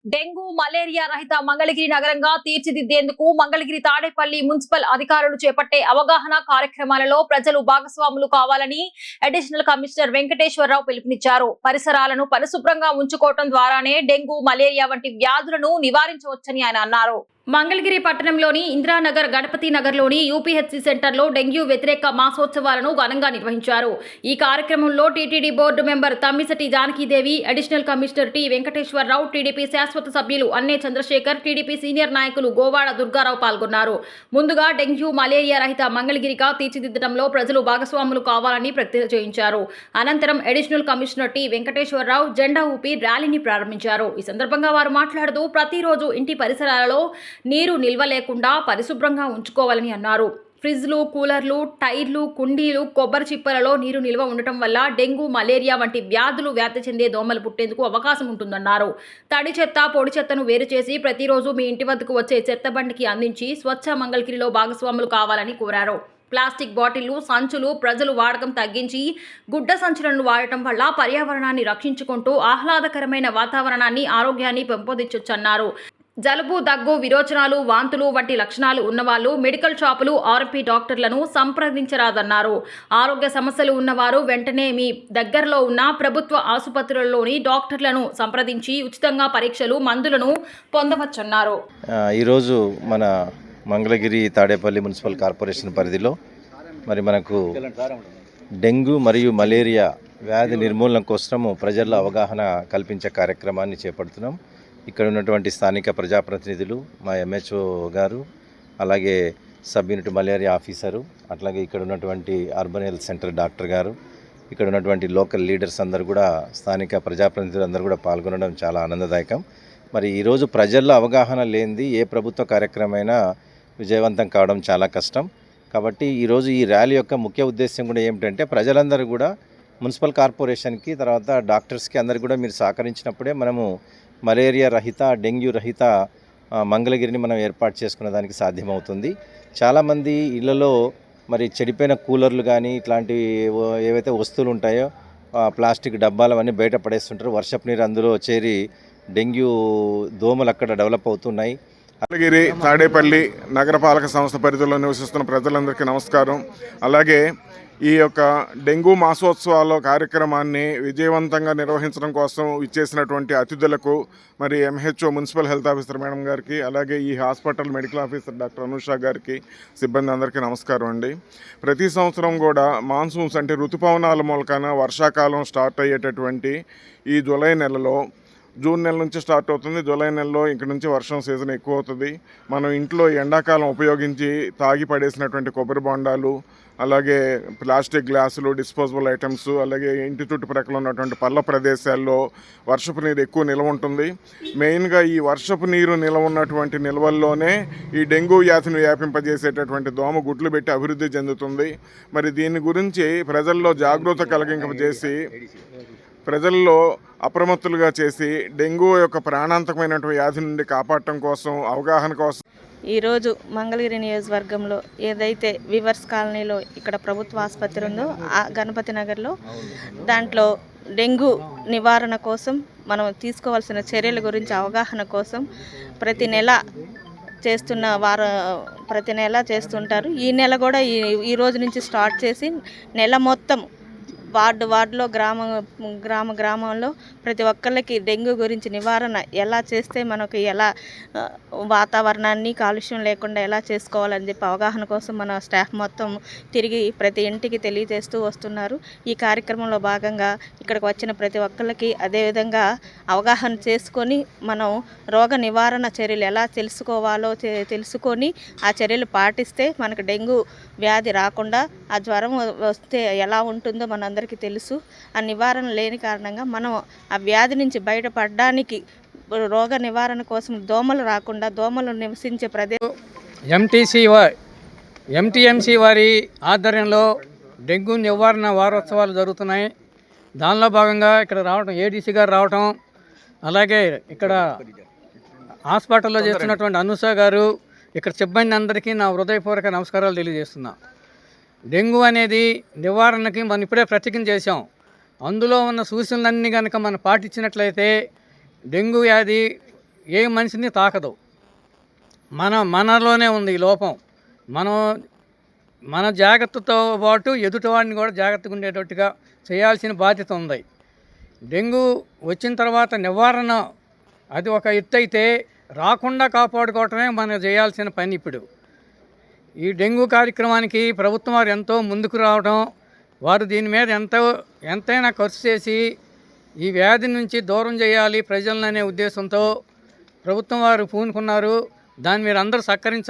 Dengue malaria రహిత మంగళగిరి నగరంగా తీర్చిదిద్దేందుకు మంగళగిరి తాడేపల్లి మున్సిపల్ అధికారులు చేపట్టే అవగాహన కార్యక్రమాలలో ప్రజలు భాగస్వాములు కావాలని అడిషనల్ కమిషనర్ వెంకటేశ్వరరావు పిలుపునిచ్చారు. పరిసరాలను పరిశుభ్రంగా ఉంచుకోవడం ద్వారానే డెంగూ మలేరియా వంటి వ్యాధులను నివారించవచ్చని ఆయన అన్నారు. మంగళగిరి పట్టణంలోని ఇందిరానగర్, గణపతి నగర్లోని యూపీహెచ్సి సెంటర్లో డెంగ్యూ వ్యతిరేక మాసోత్సవాలను ఘనంగా నిర్వహించారు. ఈ కార్యక్రమంలో TTD board member Tammisetti Janakidevi, additional commissioner T Venkateswararao, TDP శాశ్వత సభ్యులు అన్నే చంద్రశేఖర్, టీడీపీ సీనియర్ నాయకులు గోవాడ దుర్గారావు పాల్గొన్నారు. ముందుగా డెంగ్యూ మలేరియా రహిత మంగళగిరిగా తీర్చిదిద్దడంలో ప్రజలు భాగస్వాములు కావాలని ప్రతిజ్ఞ చేయించారు. అనంతరం అడిషనల్ కమిషనర్ టి వెంకటేశ్వరరావు జెండా ఊపి ర్యాలీని ప్రారంభించారు. ఈ సందర్భంగా వారు మాట్లాడుతూ ప్రతిరోజు ఇంటి పరిసరాలలో నీరు నిల్వ లేకుండా పరిశుభ్రంగా ఉంచుకోవాలని అన్నారు. ఫ్రిడ్జ్లు, కూలర్లు, టైర్లు, కుండీలు, కొబ్బరి చిప్పలలో నీరు నిల్వ ఉండటం వల్ల డెంగూ, మలేరియా వంటి వ్యాధులు వ్యాప్తి చెందే దోమలు పుట్టేందుకు అవకాశం ఉంటుందన్నారు. తడి చెత్త, పొడి చెత్తను వేరు చేసి ప్రతిరోజు మీ ఇంటి వద్దకు వచ్చే చెత్త బండికి అందించి స్వచ్ఛ మంగళగిరిలో భాగస్వాములు కావాలని కోరారు. ప్లాస్టిక్ బాటిళ్లు, సంచులు ప్రజలు వాడకం తగ్గించి గుడ్డ సంచులను వాడటం వల్ల పర్యావరణాన్ని రక్షించుకుంటూ ఆహ్లాదకరమైన వాతావరణాన్ని, ఆరోగ్యాన్ని పెంపొందించొచ్చన్నారు. జలుబు, దగ్గు, విరోచనాలు, వాంతులు వంటి లక్షణాలు ఉన్నవాళ్లు మెడికల్ షాపులు, ఆర్ఎంపీ డాక్టర్లను సంప్రదించరాదన్నారు. ఆరోగ్య సమస్యలు ఉన్నవారు వెంటనే మీ దగ్గరలో ఉన్న ప్రభుత్వ ఆసుపత్రులలోని డాక్టర్లను సంప్రదించి ఉచితంగా పరీక్షలు, మందులను పొందవచ్చన్నారు. ఈరోజు మన మంగళగిరి తాడేపల్లి మున్సిపల్ కార్పొరేషన్ పరిధిలో మనకు డెంగ్యూ మరియు మలేరియా వ్యాధి నిర్మూలన కోసము ప్రజల్లో అవగాహన కల్పించే కార్యక్రమాన్ని చేపడుతున్నాం. ఇక్కడ ఉన్నటువంటి స్థానిక ప్రజాప్రతినిధులు, మా ఎంహెచ్ఓ గారు, అలాగే సబ్ యూనిట్ మలేరియా ఆఫీసరు, అట్లాగే ఇక్కడ ఉన్నటువంటి అర్బన్ హెల్త్ సెంటర్ డాక్టర్ గారు, ఇక్కడ ఉన్నటువంటి లోకల్ లీడర్స్ అందరూ కూడా, స్థానిక ప్రజాప్రతినిధులు అందరూ కూడా పాల్గొనడం చాలా ఆనందదాయకం. ఈరోజు ప్రజల్లో అవగాహన లేనిది ఏ ప్రభుత్వ కార్యక్రమైనా విజయవంతం కావడం చాలా కష్టం. కాబట్టి ఈరోజు ఈ ర్యాలీ యొక్క ముఖ్య ఉద్దేశం కూడా ఏమిటంటే, ప్రజలందరూ కూడా మున్సిపల్ కార్పొరేషన్కి, తర్వాత డాక్టర్స్కి అందరికీ కూడా మీరు సహకరించినప్పుడే మనము మలేరియా రహిత, డెంగ్యూ రహిత మంగళగిరిని మనం ఏర్పాటు చేసుకునే దానికి సాధ్యమవుతుంది. చాలామంది ఇళ్లలో చెడిపోయిన కూలర్లు కానీ ఇట్లాంటివి ఏవైతే వస్తువులు ఉంటాయో ప్లాస్టిక్ డబ్బాలు అవన్నీ బయట పడేస్తుంటారు. వర్షపు నీరు అందులో చేరి డెంగ్యూ దోమలు అక్కడ డెవలప్ అవుతున్నాయి. మంగళగిరి తాడేపల్లి నగరపాలక సంస్థ పరిధిలో నివసిస్తున్న ప్రజలందరికీ నమస్కారం. అలాగే ఈ యొక్క డెంగ్యూ మాసోత్సవాల కార్యక్రమాన్ని విజయవంతంగా నిర్వహించడం కోసం ఇచ్చేసినటువంటి అతిథులకు, MHO municipal health officer madam గారికి, అలాగే ఈ hospital medical officer doctor Anusha గారికి, సిబ్బంది అందరికీ నమస్కారం అండి. ప్రతి సంవత్సరం కూడా మాన్సూన్స్ అంటే ఋతుపవనాల మూలకాన వర్షాకాలం స్టార్ట్ అయ్యేటటువంటి ఈ జూలై నెలలో, జూన్ నెల నుంచి స్టార్ట్ అవుతుంది. జూలై నెలలో ఇక్కడ నుంచి వర్షం సీజన్ ఎక్కువ అవుతుంది. మనం ఇంట్లో ఎండాకాలం ఉపయోగించి తాగి పడేసినటువంటి కొబ్బరి బొండాలు, అలాగే ప్లాస్టిక్ గ్లాసులు, డిస్పోజబుల్ ఐటమ్స్, అలాగే ఇంటి చుట్టుప్రక్కల ఉన్నటువంటి పల్ల ప్రదేశాల్లో వర్షపు నీరు ఎక్కువ నిల్వ ఉంటుంది. మెయిన్గా ఈ వర్షపు నీరు నిల్వ ఉన్నటువంటి నిల్వల్లోనే ఈ డెంగ్యూ వ్యాధిని వ్యాపింపజేసేటటువంటి దోమ గుడ్లు పెట్టి అభివృద్ధి చెందుతుంది. దీని గురించి ప్రజల్లో జాగృత కలిగింపజేసి, ప్రజల్లో అప్రమత్తులుగా చేసి డెంగ్యూ యొక్క ప్రాణాంతకమైనటువంటి వ్యాధి నుండి కాపాడటం కోసం, అవగాహన కోసం ఈరోజు మంగళగిరి నియోజకవర్గంలో ఏదైతే వివర్స్ కాలనీలో ఇక్కడ ప్రభుత్వ ఆసుపత్రి ఉందో ఆ గణపతి నగర్లో, దాంట్లో డెంగ్యూ నివారణ కోసం మనం తీసుకోవాల్సిన చర్యల గురించి అవగాహన కోసం ప్రతి నెల చేస్తుంటారు. ఈ నెల కూడా ఈ రోజు నుంచి స్టార్ట్ చేసి నెల మొత్తం వార్డులో గ్రామంలో ప్రతి ఒక్కళ్ళకి డెంగ్యూ గురించి నివారణ ఎలా చేస్తే మనకు ఎలా వాతావరణాన్ని కాలుష్యం లేకుండా ఎలా చేసుకోవాలని చెప్పి అవగాహన కోసం మన స్టాఫ్ మొత్తం తిరిగి ప్రతి ఇంటికి తెలియజేస్తూ వస్తున్నారు. ఈ కార్యక్రమంలో భాగంగా ఇక్కడికి వచ్చిన ప్రతి ఒక్కళ్ళకి అదేవిధంగా అవగాహన చేసుకొని మనం రోగ నివారణ చర్యలు ఎలా తెలుసుకోవాలో తెలుసుకొని ఆ చర్యలు పాటిస్తే మనకు డెంగ్యూ వ్యాధి రాకుండా, ఆ జ్వరం వస్తే ఎలా ఉంటుందో మనందరికీ తెలుసు. ఆ నివారణ లేని కారణంగా మనం ఆ వ్యాధి నుంచి బయటపడడానికి, రోగ నివారణ కోసం దోమలు రాకుండా, దోమలు నివసించే ప్రదేశం ఎంటీఎంసీ వారి ఆధ్వర్యంలో డెంగ్యూ నివారణ వారోత్సవాలు జరుగుతున్నాయి. దానిలో భాగంగా ఇక్కడ రావడం, ఏడీసీ గారు రావటం, అలాగే ఇక్కడ హాస్పిటల్లో చేస్తున్నటువంటి అనుష గారు, ఇక్కడ సిబ్బంది అందరికీ నా హృదయపూర్వక నమస్కారాలు తెలియజేస్తున్నా. డెంగ్యూ అనేది నివారణకి మనం ఇప్పుడే ప్రతిజ్ఞ చేసాం. అందులో ఉన్న సూచనలన్నీ కనుక మనం పాటించినట్లయితే డెంగ్యూ వ్యాధి ఏ మనిషిని తాకదు. మనలోనే ఉంది ఈ లోపం. మన జాగ్రత్తతో పాటు ఎదుటివాడిని కూడా జాగ్రత్తగా ఉండేటట్టుగా చేయాల్సిన బాధ్యత ఉంది. డెంగ్యూ వచ్చిన తర్వాత నివారణ అది ఒక ఎత్తు అయితే, రాకుండా కాపాడుకోవటమే మనం చేయాల్సిన పని. ఇప్పుడు ఈ డెంగ్యూ కార్యక్రమానికి ప్రభుత్వం వారు ఎంతో ముందుకు రావడం, వారు దీని మీద ఎంతైనా ఖర్చు చేసి ఈ వ్యాధి నుంచి దూరం చేయాలి ప్రజలనే ఉద్దేశంతో ప్రభుత్వం వారు పూనుకున్నారు. దాన్ని మీరు అందరూ సహకరించాలి.